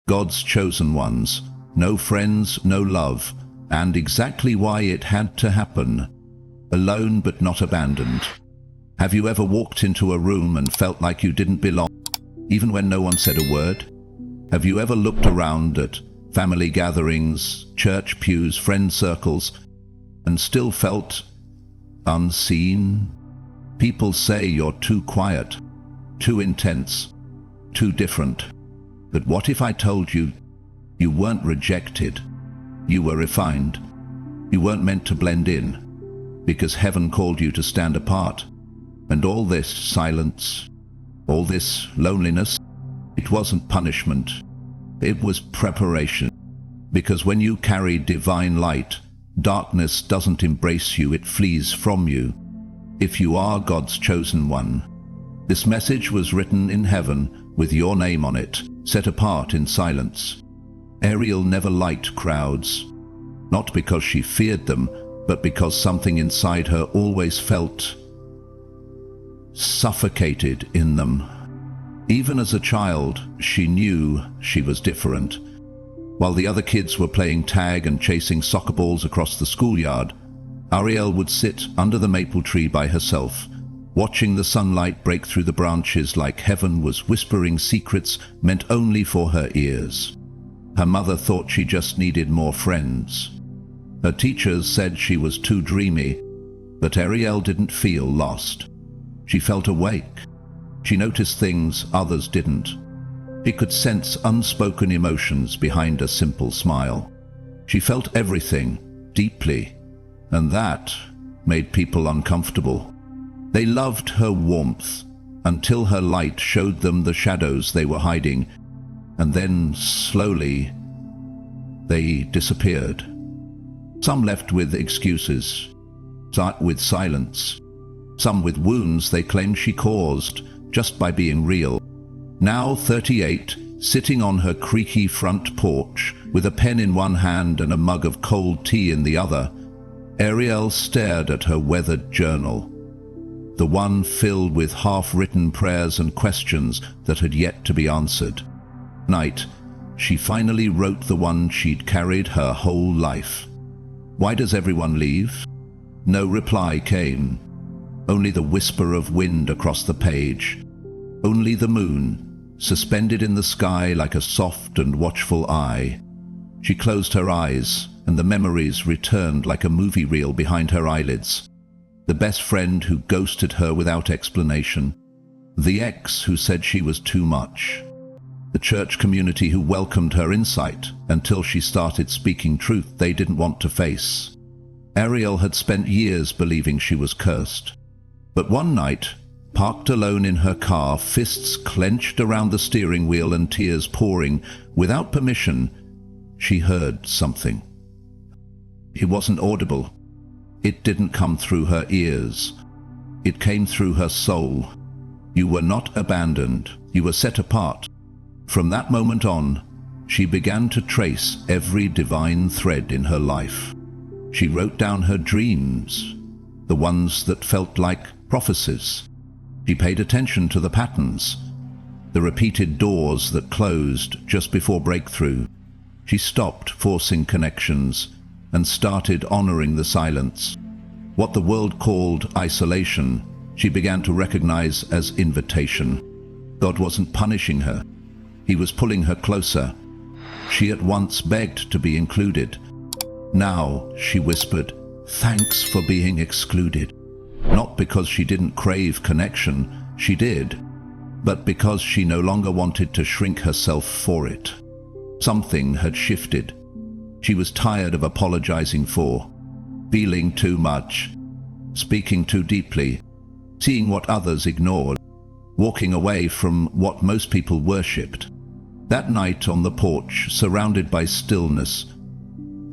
God's chosen ones, no friends, no love, and exactly why it had to happen. Alone but not abandoned. Have you ever walked into a room and felt like you didn't belong, even when no one said a word? Have you ever looked around at family gatherings, church pews, friend circles, and still felt unseen? People say you're too quiet, too intense, too different. But what if I told you you weren't rejected? You were refined. You weren't meant to blend in, because heaven called you to stand apart. And all this silence, all this loneliness, it wasn't punishment. It was preparation. Because when you carry divine light, darkness doesn't embrace you, it flees from you. If you are God's chosen one. This message was written in heaven with your name on it, set apart in silence. Ariel never liked crowds, not because she feared them, but because something inside her always felt suffocated in them. Even as a child, she knew she was different. While the other kids were playing tag and chasing soccer balls across the schoolyard, Ariel would sit under the maple tree by herself, watching the sunlight break through the branches like heaven was whispering secrets meant only for her ears. Her mother thought she just needed more friends. Her teachers said she was too dreamy, but Ariel didn't feel lost. She felt awake. She noticed things others didn't. She could sense unspoken emotions behind a simple smile. She felt everything, deeply, and that made people uncomfortable. They loved her warmth until her light showed them the shadows they were hiding, and then slowly they disappeared. Some left with excuses, some with silence, some with wounds they claimed she caused just by being real. Now 38, sitting on her creaky front porch with a pen in one hand and a mug of cold tea in the other, Ariel stared at her weathered journal, the one filled with half-written prayers and questions that had yet to be answered. Night, she finally wrote the one she'd carried her whole life. Why does everyone leave? No reply came. Only the whisper of wind across the page. Only the moon, suspended in the sky like a soft and watchful eye. She closed her eyes, and the memories returned like a movie reel behind her eyelids. The best friend who ghosted her without explanation. The ex who said she was too much. The church community who welcomed her insight until she started speaking truth they didn't want to face. Ariel had spent years believing she was cursed. But one night, parked alone in her car, fists clenched around the steering wheel and tears pouring, without permission, she heard something. It wasn't audible. It didn't come through her ears. It came through her soul. You were not abandoned. You were set apart. From that moment on, she began to trace every divine thread in her life. She wrote down her dreams, the ones that felt like prophecies. She paid attention to the patterns, the repeated doors that closed just before breakthrough. She stopped forcing connections and started honoring the silence. What the world called isolation, she began to recognize as invitation. God wasn't punishing her. He was pulling her closer. She at once begged to be included. Now, she whispered, "Thanks for being excluded." Not because she didn't crave connection, she did, but because she no longer wanted to shrink herself for it. Something had shifted. She was tired of apologizing for, feeling too much, speaking too deeply, seeing what others ignored, walking away from what most people worshipped. That night on the porch, surrounded by stillness,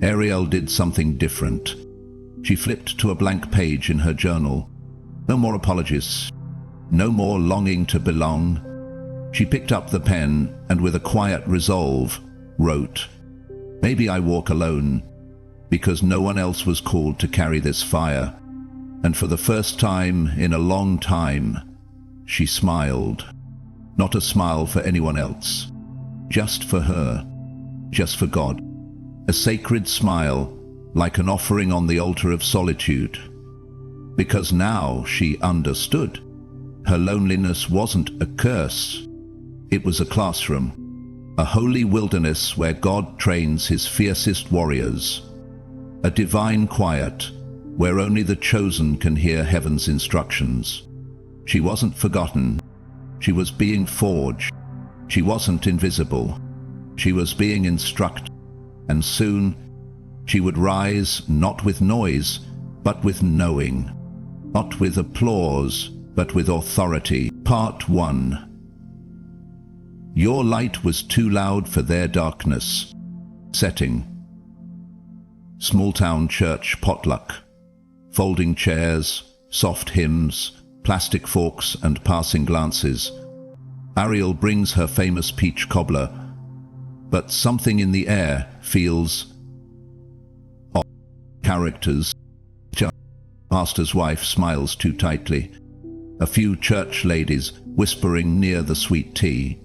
Ariel did something different. She flipped to a blank page in her journal. No more apologies. No more longing to belong. She picked up the pen and with a quiet resolve, wrote, "Maybe I walk alone, because no one else was called to carry this fire." And for the first time in a long time, she smiled. Not a smile for anyone else, just for her, just for God. A sacred smile, like an offering on the altar of solitude. Because now she understood. Her loneliness wasn't a curse. It was a classroom, a holy wilderness where God trains his fiercest warriors. A divine quiet, where only the chosen can hear heaven's instructions. She wasn't forgotten. She was being forged. She wasn't invisible. She was being instructed. And soon, she would rise not with noise, but with knowing. Not with applause, but with authority. Part 1. Your light was too loud for their darkness. Setting. Small-town church potluck. Folding chairs, soft hymns, plastic forks and passing glances. Ariel brings her famous peach cobbler, but something in the air feels off. Characters. Pastor's wife smiles too tightly. A few church ladies whispering near the sweet tea.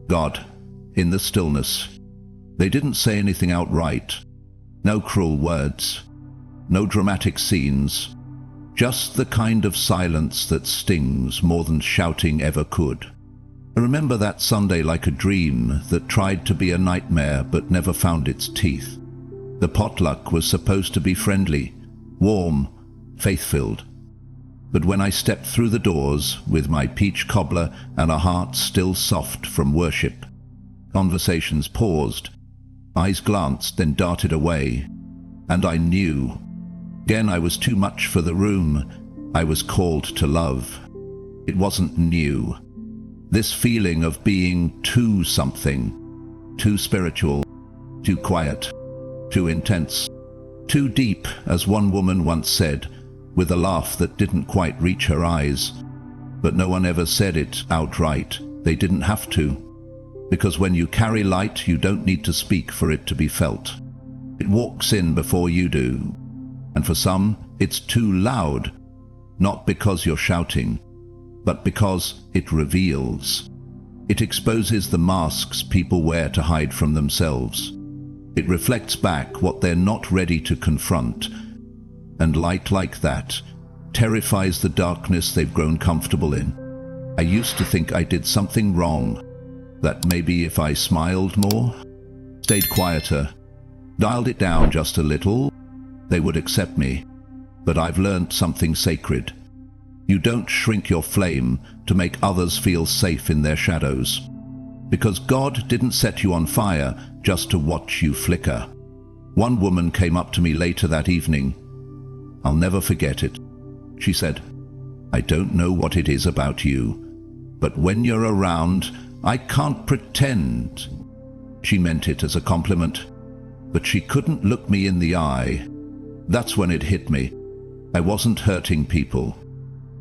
God, in the stillness. They didn't say anything outright. No cruel words. No dramatic scenes. Just the kind of silence that stings more than shouting ever could. I remember that Sunday like a dream that tried to be a nightmare but never found its teeth. The potluck was supposed to be friendly, warm, faith-filled. But when I stepped through the doors with my peach cobbler and a heart still soft from worship, conversations paused, eyes glanced, then darted away, and I knew. Again, I was too much for the room. I was called to love. It wasn't new. This feeling of being too something, too spiritual, too quiet, too intense, too deep, as one woman once said, with a laugh that didn't quite reach her eyes. But no one ever said it outright. They didn't have to. Because when you carry light, you don't need to speak for it to be felt. It walks in before you do. And for some, it's too loud, not because you're shouting, but because it reveals. It exposes the masks people wear to hide from themselves. It reflects back what they're not ready to confront. And light like that terrifies the darkness they've grown comfortable in. I used to think I did something wrong, that maybe if I smiled more, stayed quieter, dialed it down just a little, they would accept me. But I've learned something sacred. You don't shrink your flame to make others feel safe in their shadows. Because God didn't set you on fire just to watch you flicker. One woman came up to me later that evening. I'll never forget it. She said, I don't know what it is about you, but when you're around, I can't pretend. She meant it as a compliment, but she couldn't look me in the eye. That's when it hit me. I wasn't hurting people.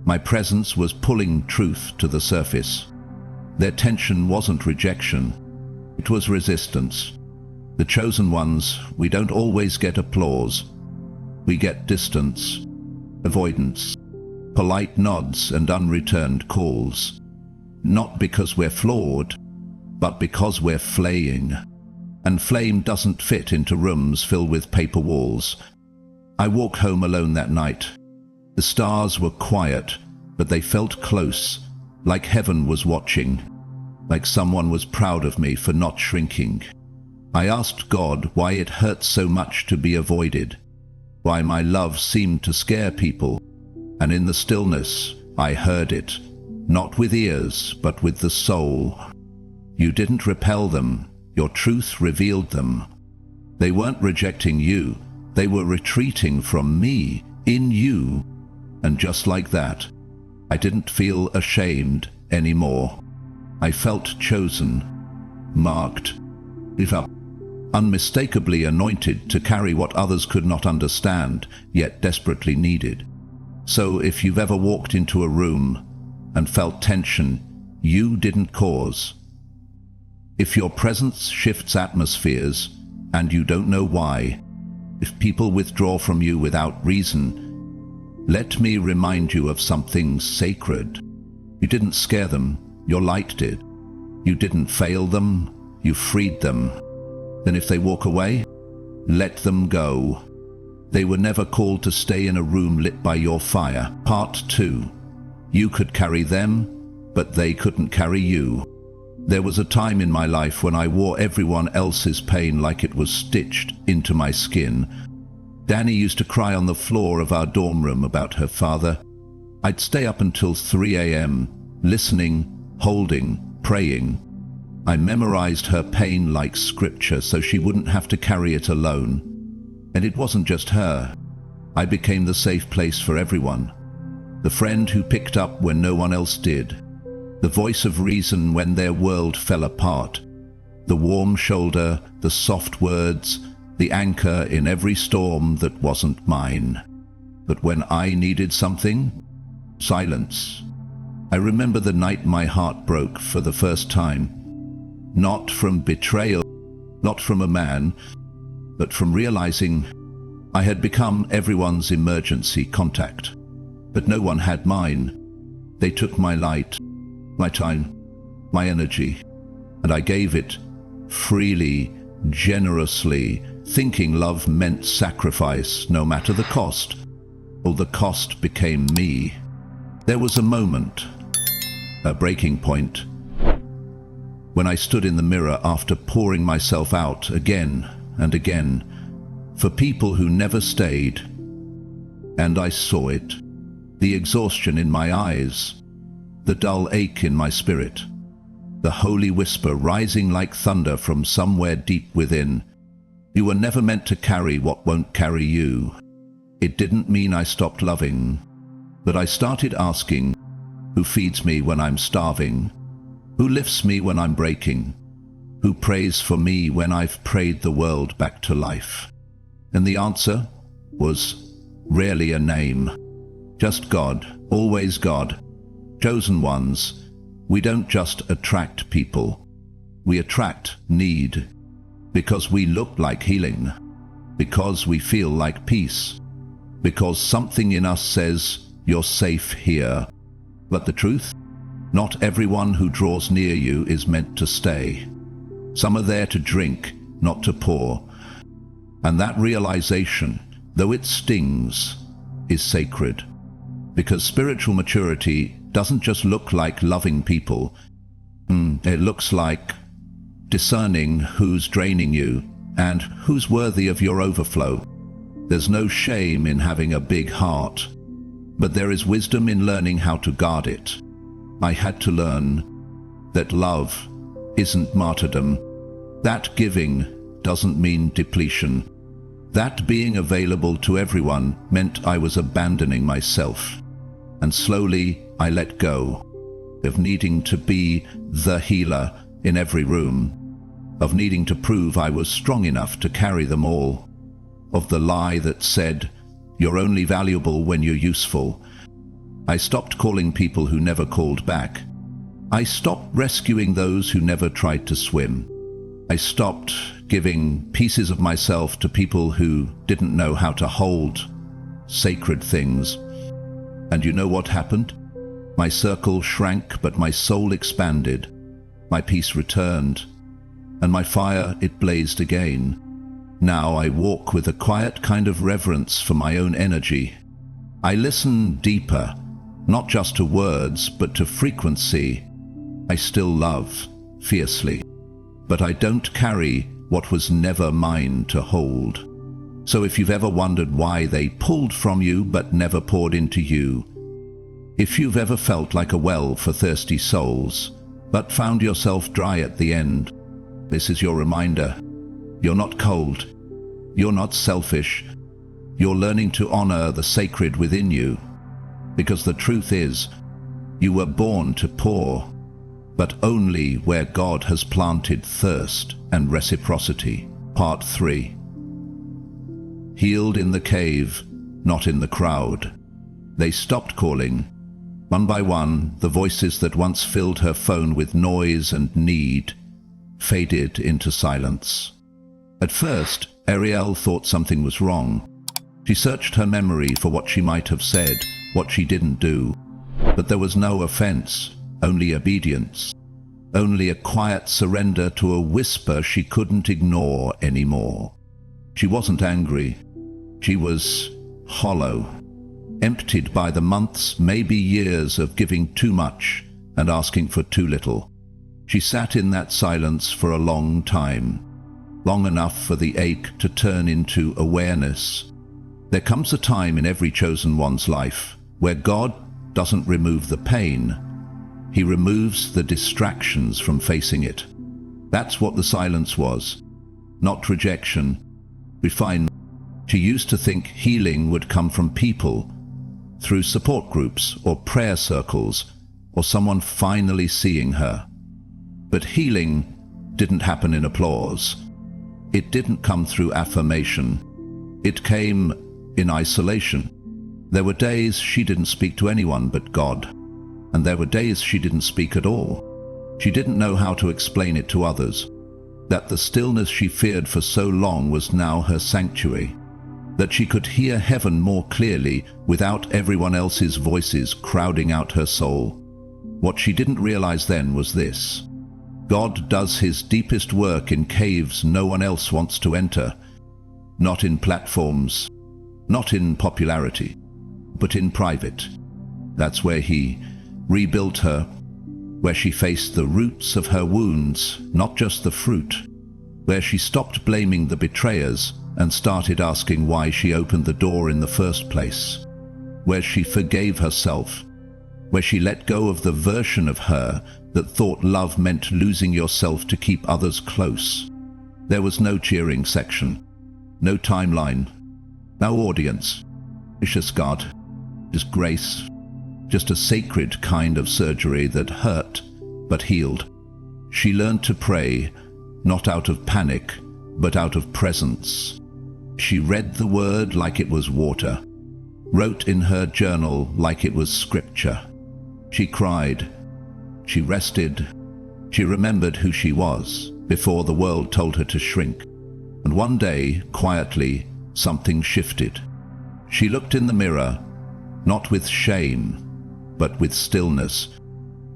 My presence was pulling truth to the surface. Their tension wasn't rejection. It was resistance. The chosen ones, we don't always get applause. We get distance, avoidance, polite nods and unreturned calls. Not because we're flawed, but because we're flaying. And flame doesn't fit into rooms filled with paper walls. I walked home alone that night. The stars were quiet, but they felt close, like heaven was watching, like someone was proud of me for not shrinking. I asked God why it hurt so much to be avoided, why my love seemed to scare people, and in the stillness I heard it, not with ears, but with the soul. You didn't repel them, your truth revealed them. They weren't rejecting you, they were retreating from me, in you. And just like that, I didn't feel ashamed anymore. I felt chosen, marked, unmistakably anointed to carry what others could not understand, yet desperately needed. So if you've ever walked into a room and felt tension you didn't cause, if your presence shifts atmospheres and you don't know why, if people withdraw from you without reason, let me remind you of something sacred. You didn't scare them, your light did. You didn't fail them, you freed them. Then if they walk away, let them go. They were never called to stay in a room lit by your fire. Part 2. You could carry them, but they couldn't carry you. There was a time in my life when I wore everyone else's pain like it was stitched into my skin. Danny used to cry on the floor of our dorm room about her father. I'd stay up until 3 a.m., listening, holding, praying. I memorized her pain like scripture so she wouldn't have to carry it alone. And it wasn't just her. I became the safe place for everyone. The friend who picked up when no one else did. The voice of reason when their world fell apart. The warm shoulder, the soft words, the anchor in every storm that wasn't mine. But when I needed something, silence. I remember the night my heart broke for the first time. Not from betrayal, not from a man, but from realizing I had become everyone's emergency contact. But no one had mine. They took my light, my time, my energy, and I gave it freely, generously, thinking love meant sacrifice, no matter the cost. Well, the cost became me. There was a moment, a breaking point, when I stood in the mirror after pouring myself out again and again for people who never stayed. And I saw it, the exhaustion in my eyes, the dull ache in my spirit, the holy whisper rising like thunder from somewhere deep within. You were never meant to carry what won't carry you. It didn't mean I stopped loving, but I started asking, who feeds me when I'm starving? Who lifts me when I'm breaking? Who prays for me when I've prayed the world back to life? And the answer was rarely a name. Just God, always God. Chosen ones. We don't just attract people. We attract need. Because we look like healing. Because we feel like peace. Because something in us says, you're safe here. But the truth? Not everyone who draws near you is meant to stay. Some are there to drink, not to pour. And that realization, though it stings, is sacred. Because spiritual maturity doesn't just look like loving people. It looks like discerning who's draining you and who's worthy of your overflow. There's no shame in having a big heart, but there is wisdom in learning how to guard it. I had to learn that love isn't martyrdom, that giving doesn't mean depletion, that being available to everyone meant I was abandoning myself. And slowly I let go of needing to be the healer in every room, of needing to prove I was strong enough to carry them all, of the lie that said, you're only valuable when you're useful. I stopped calling people who never called back. I stopped rescuing those who never tried to swim. I stopped giving pieces of myself to people who didn't know how to hold sacred things. And you know what happened? My circle shrank, but my soul expanded. My peace returned, and my fire, it blazed again. Now I walk with a quiet kind of reverence for my own energy. I listen deeper, not just to words, but to frequency. I still love, fiercely, but I don't carry what was never mine to hold. So if you've ever wondered why they pulled from you but never poured into you, if you've ever felt like a well for thirsty souls, but found yourself dry at the end, this is your reminder. You're not cold. You're not selfish. You're learning to honor the sacred within you. Because the truth is, you were born to pour, but only where God has planted thirst and reciprocity. Part 3. Healed in the cave, not in the crowd. They stopped calling. One by one, the voices that once filled her phone with noise and need faded into silence. At first, Ariel thought something was wrong. She searched her memory for what she might have said, what she didn't do. But there was no offense, only obedience. only a quiet surrender to a whisper she couldn't ignore anymore. She wasn't angry. She was hollow, emptied by the months, maybe years of giving too much and asking for too little. She sat in that silence for a long time, long enough for the ache to turn into awareness. There comes a time in every chosen one's life where God doesn't remove the pain. He removes the distractions from facing it. That's what the silence was. Not rejection, refinement. She used to think healing would come from people, through support groups or prayer circles, or someone finally seeing her. But healing didn't happen in applause. It didn't come through affirmation. It came in isolation. There were days she didn't speak to anyone but God, and there were days she didn't speak at all. She didn't know how to explain it to others, that the stillness she feared for so long was now her sanctuary, that she could hear heaven more clearly without everyone else's voices crowding out her soul. What she didn't realize then was this: God does his deepest work in caves no one else wants to enter, not in platforms, not in popularity, but in private. That's where he rebuilt her, where she faced the roots of her wounds, not just the fruit, where she stopped blaming the betrayers and started asking why she opened the door in the first place, where she forgave herself, where she let go of the version of her that thought love meant losing yourself to keep others close. There was no cheering section, no timeline, no audience. Gracious God, just grace, just a sacred kind of surgery that hurt but healed. She learned to pray, not out of panic, but out of presence. She read the word like it was water, wrote in her journal like it was scripture. She cried, she rested, she remembered who she was before the world told her to shrink. And one day, quietly, something shifted. She looked in the mirror, not with shame, but with stillness.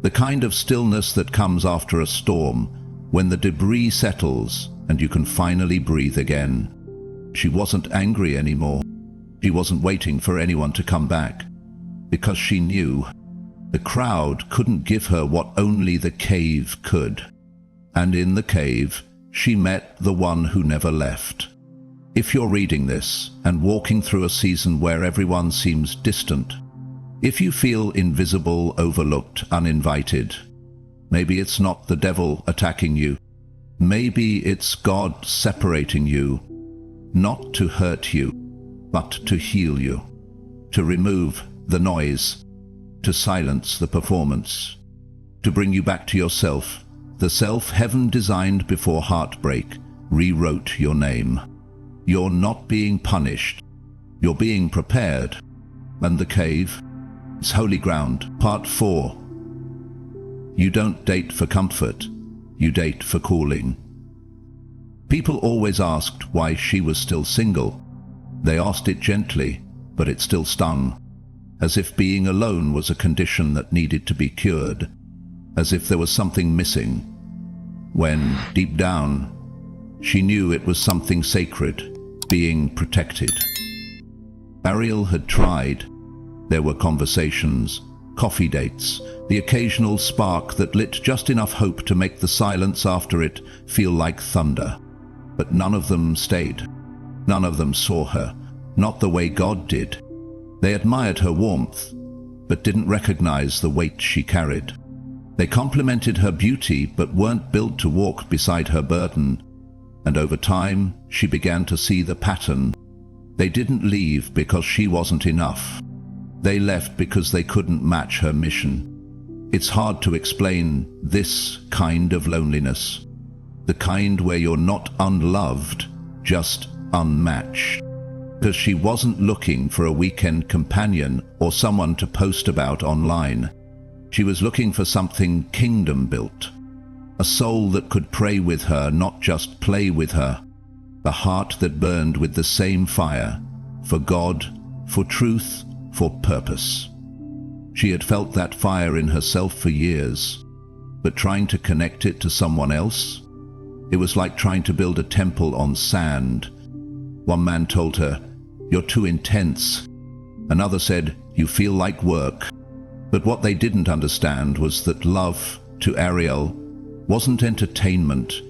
The kind of stillness that comes after a storm, when the debris settles and you can finally breathe again. She wasn't angry anymore. She wasn't waiting for anyone to come back, because she knew the crowd couldn't give her what only the cave could. And in the cave, she met the one who never left. If you're reading this and walking through a season where everyone seems distant, if you feel invisible, overlooked, uninvited, maybe it's not the devil attacking you. Maybe it's God separating you, not to hurt you, but to heal you, to remove the noise, to silence the performance, to bring you back to yourself, the self heaven designed before heartbreak rewrote your name. You're not being punished. You're being prepared. And the cave is holy ground. Part 4. You don't date for comfort. You date for cooling. People always asked why she was still single. They asked it gently, but it still stung, as if being alone was a condition that needed to be cured, as if there was something missing, when, deep down, she knew it was something sacred, being protected. Ariel had tried. There were conversations, coffee dates, the occasional spark that lit just enough hope to make the silence after it feel like thunder. But none of them stayed. None of them saw her, not the way God did. They admired her warmth, but didn't recognize the weight she carried. They complimented her beauty, but weren't built to walk beside her burden. And over time, she began to see the pattern. They didn't leave because she wasn't enough. They left because they couldn't match her mission. It's hard to explain this kind of loneliness, the kind where you're not unloved, just unmatched. Because she wasn't looking for a weekend companion or someone to post about online. She was looking for something kingdom-built, a soul that could pray with her, not just play with her, a heart that burned with the same fire, for God, for truth, for purpose. She had felt that fire in herself for years. but trying to connect it to someone else? It was like trying to build a temple on sand. One man told her, "You're too intense." Another said, "You feel like work." But what they didn't understand was that love to Ariel wasn't entertainment.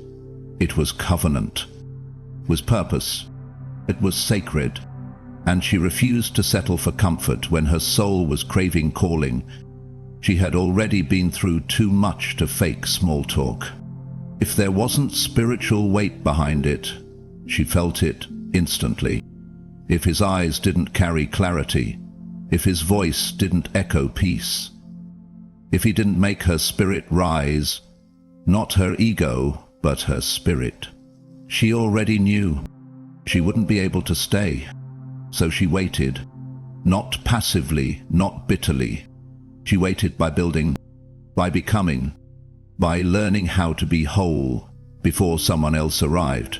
It was covenant. It was purpose. It was sacred. And she refused to settle for comfort when her soul was craving calling. She had already been through too much to fake small talk. If there wasn't spiritual weight behind it, she felt it instantly. If his eyes didn't carry clarity, if his voice didn't echo peace, if he didn't make her spirit rise, not her ego, but her spirit, she already knew she wouldn't be able to stay. So she waited, not passively, not bitterly. She waited by building, by becoming, by learning how to be whole before someone else arrived.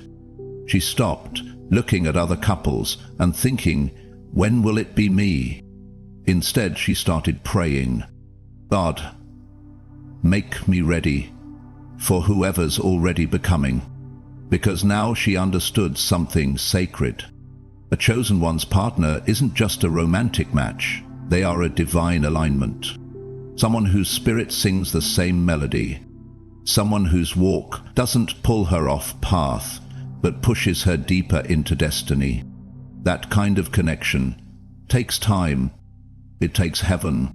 She stopped looking at other couples and thinking, when will it be me? Instead, she started praying, God, make me ready for whoever's already becoming. Because now she understood something sacred. A chosen one's partner isn't just a romantic match. They are a divine alignment. Someone whose spirit sings the same melody. Someone whose walk doesn't pull her off path, but pushes her deeper into destiny. That kind of connection takes time. It takes heaven.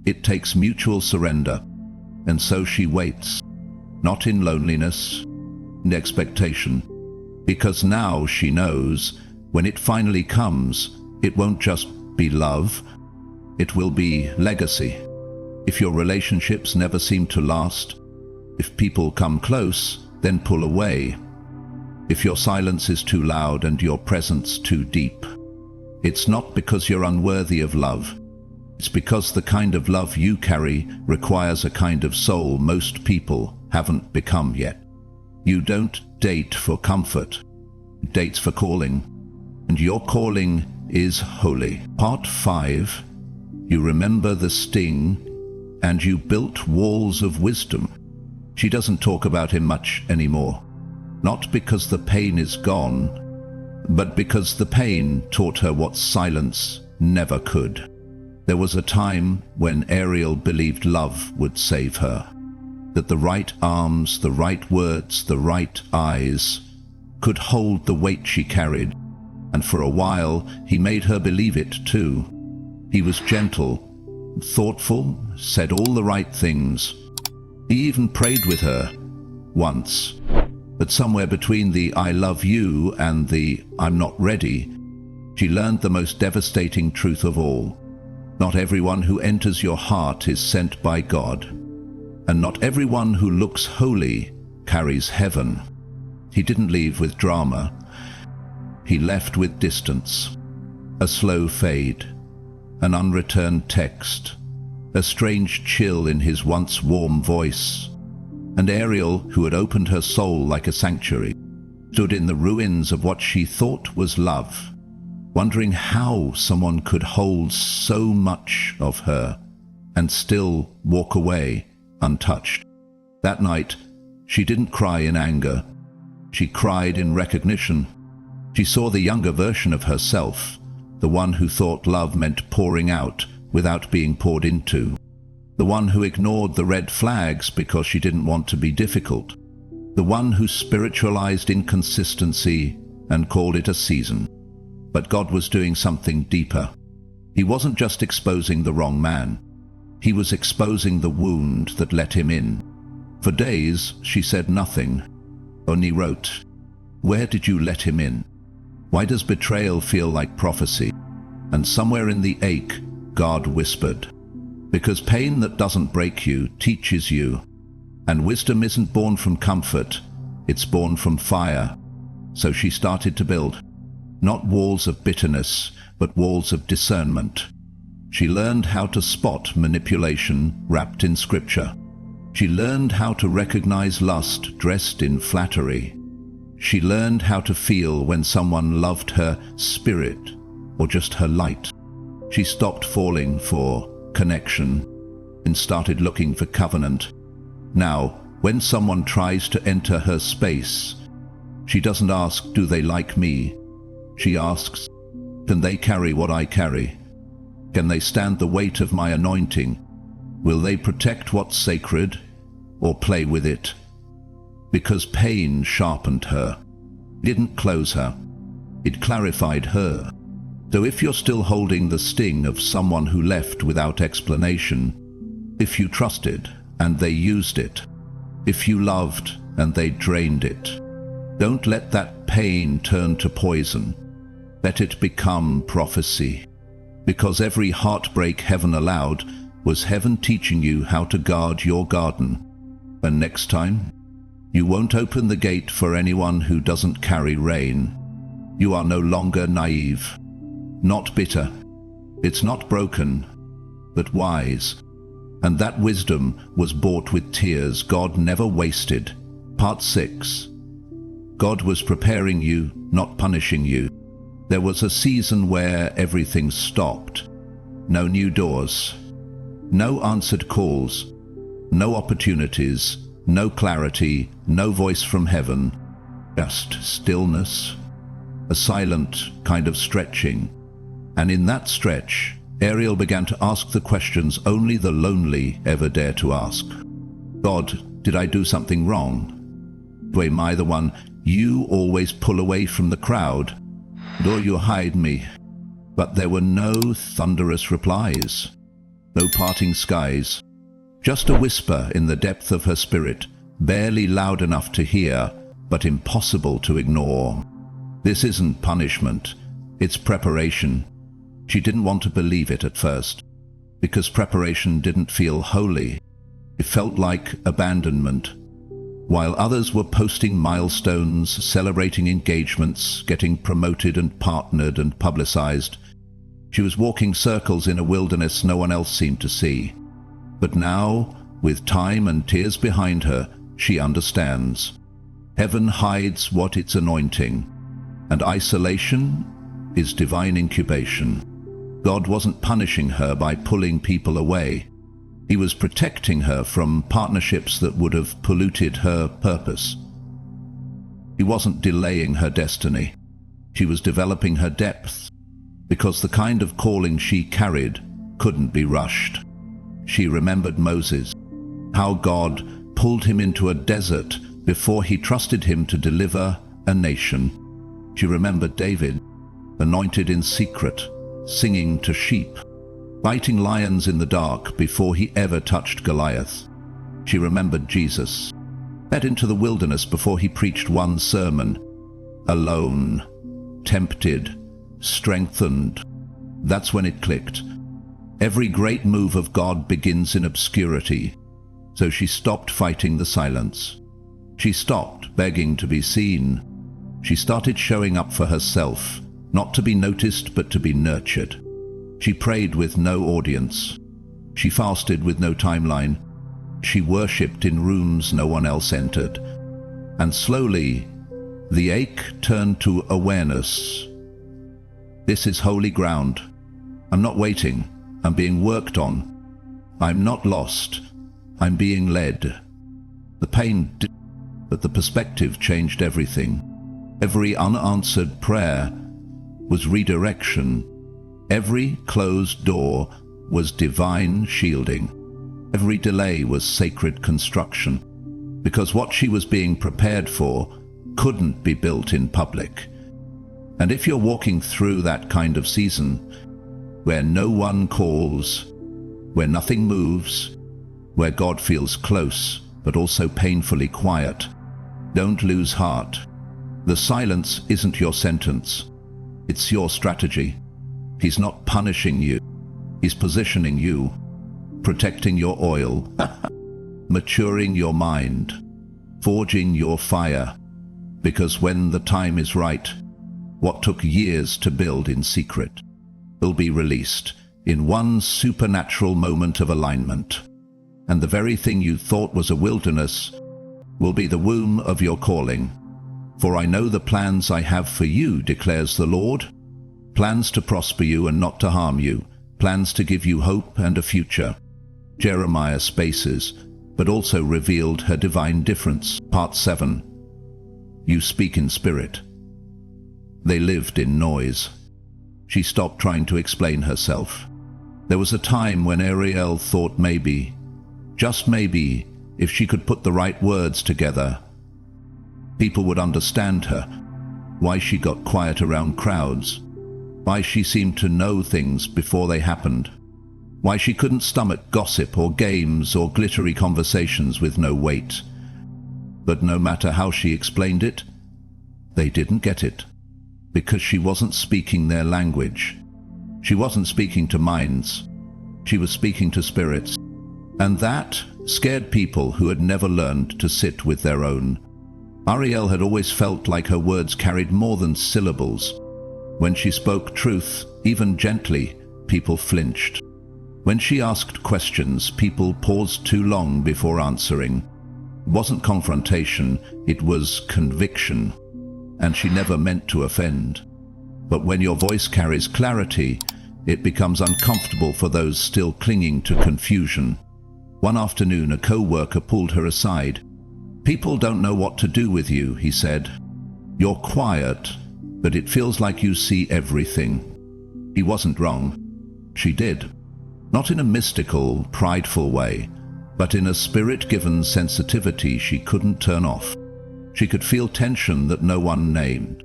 It takes mutual surrender. And so she waits, not in loneliness, in expectation. Because now she knows when it finally comes, it won't just be love, it will be legacy. If your relationships never seem to last, if people come close, then pull away, if your silence is too loud and your presence too deep, it's not because you're unworthy of love. It's because the kind of love you carry requires a kind of soul most people haven't become yet. You don't date for comfort, dates for calling. And your calling is holy. Part 5, you remember the sting, and you built walls of wisdom. She doesn't talk about him much anymore. Not because the pain is gone, but because the pain taught her what silence never could. There was a time when Ariel believed love would save her. That the right arms, the right words, the right eyes could hold the weight she carried. And for a while, he made her believe it too. He was gentle, thoughtful, said all the right things. He even prayed with her once. But somewhere between the I love you and the I'm not ready, she learned the most devastating truth of all. Not everyone who enters your heart is sent by God. And not everyone who looks holy carries heaven. He didn't leave with drama. He left with distance, a slow fade, an unreturned text, a strange chill in his once warm voice. And Ariel, who had opened her soul like a sanctuary, stood in the ruins of what she thought was love, wondering how someone could hold so much of her and still walk away untouched. That night, she didn't cry in anger. She cried in recognition. She saw the younger version of herself, the one who thought love meant pouring out without being poured into, the one who ignored the red flags because she didn't want to be difficult, the one who spiritualized inconsistency and called it a season. But God was doing something deeper. He wasn't just exposing the wrong man. He was exposing the wound that let him in. For days, she said nothing, only wrote, "Where did you let him in? Why does betrayal feel like prophecy?" And somewhere in the ache, God whispered, "Because pain that doesn't break you teaches you. And wisdom isn't born from comfort, it's born from fire." So she started to build, not walls of bitterness, but walls of discernment. She learned how to spot manipulation wrapped in scripture. She learned how to recognize lust dressed in flattery. She learned how to feel when someone loved her spirit or just her light. She stopped falling for connection and started looking for covenant. Now, when someone tries to enter her space, she doesn't ask, do they like me? She asks, can they carry what I carry? Can they stand the weight of my anointing? Will they protect what's sacred or play with it? Because pain sharpened her. It didn't close her. It clarified her. So if you're still holding the sting of someone who left without explanation, if you trusted and they used it, if you loved and they drained it, don't let that pain turn to poison. Let it become prophecy. Because every heartbreak heaven allowed was heaven teaching you how to guard your garden. And next time, you won't open the gate for anyone who doesn't carry rain. You are no longer naive, not bitter. It's not broken, but wise. And that wisdom was bought with tears God never wasted. Part 6. God was preparing you, not punishing you. There was a season where everything stopped. No new doors, no answered calls, no opportunities, no clarity, no voice from heaven, just stillness, a silent kind of stretching. And in that stretch, Ariel began to ask the questions only the lonely ever dare to ask. God, did I do something wrong? Am I the one you always pull away from the crowd? Or you hide me? But there were no thunderous replies, no parting skies, just a whisper in the depth of her spirit, barely loud enough to hear, but impossible to ignore. This isn't punishment, it's preparation. She didn't want to believe it at first, because preparation didn't feel holy. It felt like abandonment. While others were posting milestones, celebrating engagements, getting promoted and partnered and publicized, she was walking circles in a wilderness no one else seemed to see. But now, with time and tears behind her, she understands. Heaven hides what it's anointing, and isolation is divine incubation. God wasn't punishing her by pulling people away. He was protecting her from partnerships that would have polluted her purpose. He wasn't delaying her destiny. She was developing her depth, because the kind of calling she carried couldn't be rushed. She remembered Moses, how God pulled him into a desert before he trusted him to deliver a nation. She remembered David, anointed in secret, singing to sheep, fighting lions in the dark before he ever touched Goliath. She remembered Jesus, led into the wilderness before he preached one sermon, alone, tempted, strengthened. That's when it clicked. Every great move of God begins in obscurity, so she stopped fighting the silence. She stopped begging to be seen. She started showing up for herself, not to be noticed but to be nurtured. She prayed with no audience. She fasted with no timeline. She worshipped in rooms no one else entered. And slowly, the ache turned to awareness. This is holy ground. I'm not waiting. I'm being worked on. I'm not lost. I'm being led. The pain did, but the perspective changed everything. Every unanswered prayer was redirection. Every closed door was divine shielding. Every delay was sacred construction, because what she was being prepared for couldn't be built in public. And if you're walking through that kind of season, where no one calls, where nothing moves, where God feels close but also painfully quiet, don't lose heart. The silence isn't your sentence, it's your strategy. He's not punishing you. He's positioning you, protecting your oil, maturing your mind, forging your fire. Because when the time is right, what took years to build in secret will be released in one supernatural moment of alignment. And the very thing you thought was a wilderness will be the womb of your calling. For I know the plans I have for you, declares the Lord. Plans to prosper you and not to harm you, plans to give you hope and a future. Jeremiah spaces, but also revealed her divine difference. Part 7. You speak in spirit. They lived in noise. She stopped trying to explain herself. There was a time when Ariel thought maybe, just maybe, if she could put the right words together, people would understand her, why she got quiet around crowds, why she seemed to know things before they happened, why she couldn't stomach gossip or games or glittery conversations with no weight. But no matter how she explained it, they didn't get it, because she wasn't speaking their language. She wasn't speaking to minds. She was speaking to spirits. And that scared people who had never learned to sit with their own. Ariel had always felt like her words carried more than syllables. When she spoke truth, even gently, people flinched. When she asked questions, people paused too long before answering. It wasn't confrontation, it was conviction. And she never meant to offend. But when your voice carries clarity, it becomes uncomfortable for those still clinging to confusion. One afternoon, a co-worker pulled her aside. "People don't know what to do with you," he said. "You're quiet, but it feels like you see everything." He wasn't wrong. She did. Not in a mystical, prideful way, but in a spirit-given sensitivity she couldn't turn off. She could feel tension that no one named.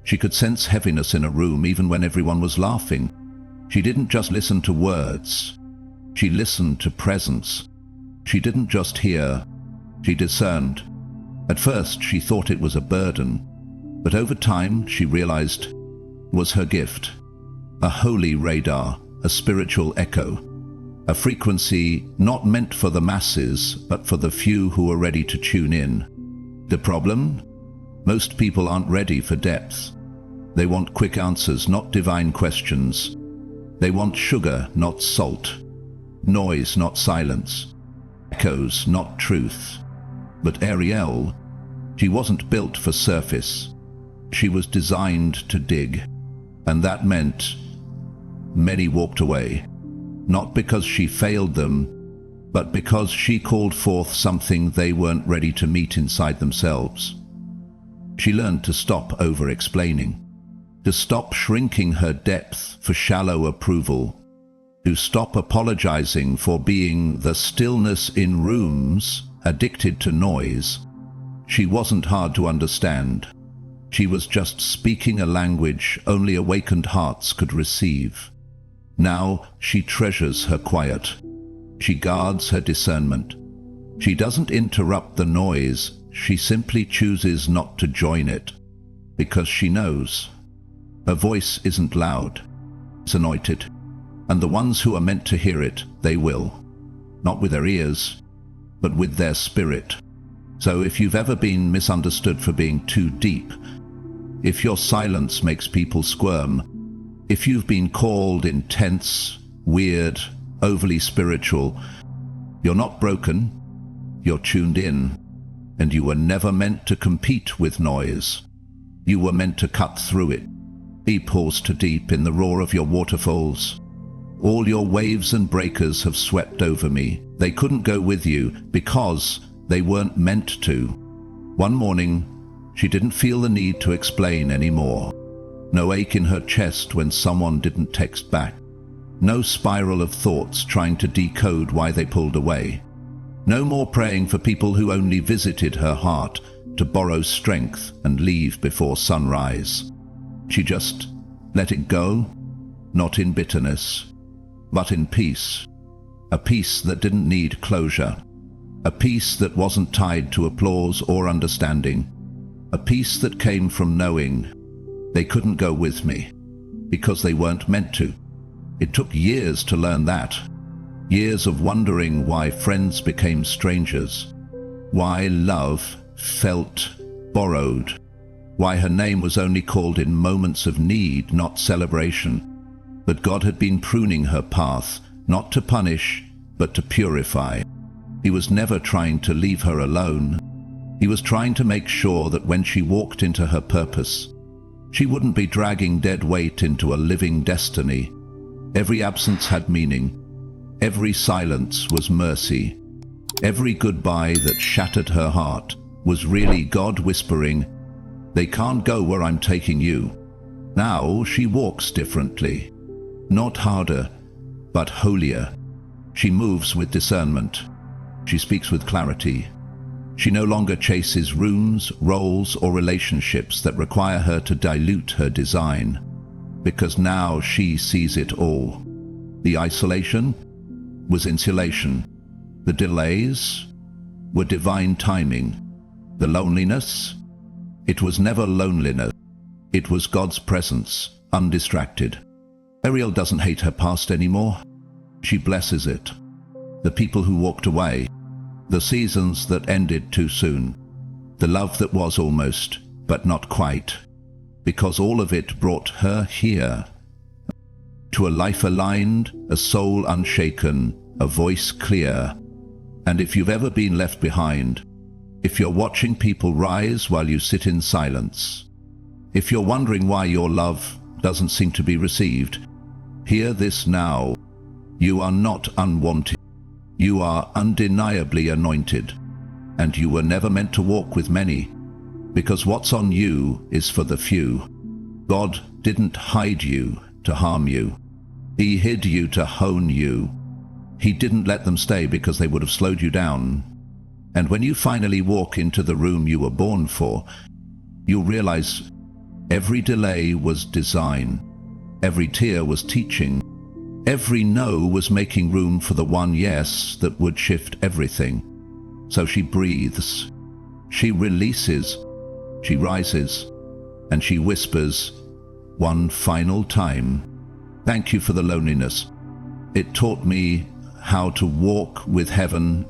She could sense heaviness in a room even when everyone was laughing. She didn't just listen to words. She listened to presence. She didn't just hear. She discerned. At first, she thought it was a burden, but over time, she realized it was her gift. A holy radar, a spiritual echo, a frequency not meant for the masses, but for the few who are ready to tune in. The problem? Most people aren't ready for depth. They want quick answers, not divine questions. They want sugar, not salt. Noise, not silence. Echoes, not truth. But Ariel, she wasn't built for surface. She was designed to dig. And that meant many walked away. Not because she failed them, but because she called forth something they weren't ready to meet inside themselves. She learned to stop over-explaining, to stop shrinking her depth for shallow approval, to stop apologizing for being the stillness in rooms, addicted to noise. She wasn't hard to understand. She was just speaking a language only awakened hearts could receive. Now she treasures her quiet. She guards her discernment. She doesn't interrupt the noise, she simply chooses not to join it, because she knows her voice isn't loud, it's anointed, and the ones who are meant to hear it, they will. Not with their ears, but with their spirit. So if you've ever been misunderstood for being too deep, if your silence makes people squirm, if you've been called intense, weird, overly spiritual, you're not broken, you're tuned in, and you were never meant to compete with noise. You were meant to cut through it. Deep pause to deep in the roar of your waterfalls. All your waves and breakers have swept over me. They couldn't go with you because they weren't meant to. One morning, she didn't feel the need to explain anymore. No ache in her chest when someone didn't text back. No spiral of thoughts trying to decode why they pulled away. No more praying for people who only visited her heart to borrow strength and leave before sunrise. She just let it go, not in bitterness, but in peace. A peace that didn't need closure. A peace that wasn't tied to applause or understanding. A peace that came from knowing they couldn't go with me because they weren't meant to. It took years to learn that. Years of wondering why friends became strangers. Why love felt borrowed. Why her name was only called in moments of need, not celebration. But God had been pruning her path, not to punish, but to purify. He was never trying to leave her alone. He was trying to make sure that when she walked into her purpose, she wouldn't be dragging dead weight into a living destiny. Every absence had meaning. Every silence was mercy. Every goodbye that shattered her heart was really God whispering, "They can't go where I'm taking you." Now she walks differently. Not harder, but holier. She moves with discernment. She speaks with clarity. She no longer chases runes, roles, or relationships that require her to dilute her design, because now she sees it all. The isolation was insulation. The delays were divine timing. The loneliness, it was never loneliness. It was God's presence, undistracted. Ariel doesn't hate her past anymore. She blesses it. The people who walked away, the seasons that ended too soon, the love that was almost, but not quite, because all of it brought her here, to a life aligned, a soul unshaken, a voice clear. And if you've ever been left behind, if you're watching people rise while you sit in silence, if you're wondering why your love doesn't seem to be received, hear this now. You are not unwanted. You are undeniably anointed, and you were never meant to walk with many, because what's on you is for the few. God didn't hide you to harm you. He hid you to hone you. He didn't let them stay because they would have slowed you down. And when you finally walk into the room you were born for, you'll realize every delay was design. Every tear was teaching. Every no was making room for the one yes that would shift everything. So she breathes, she releases, she rises, and she whispers one final time, "Thank you for the loneliness. It taught me how to walk with heaven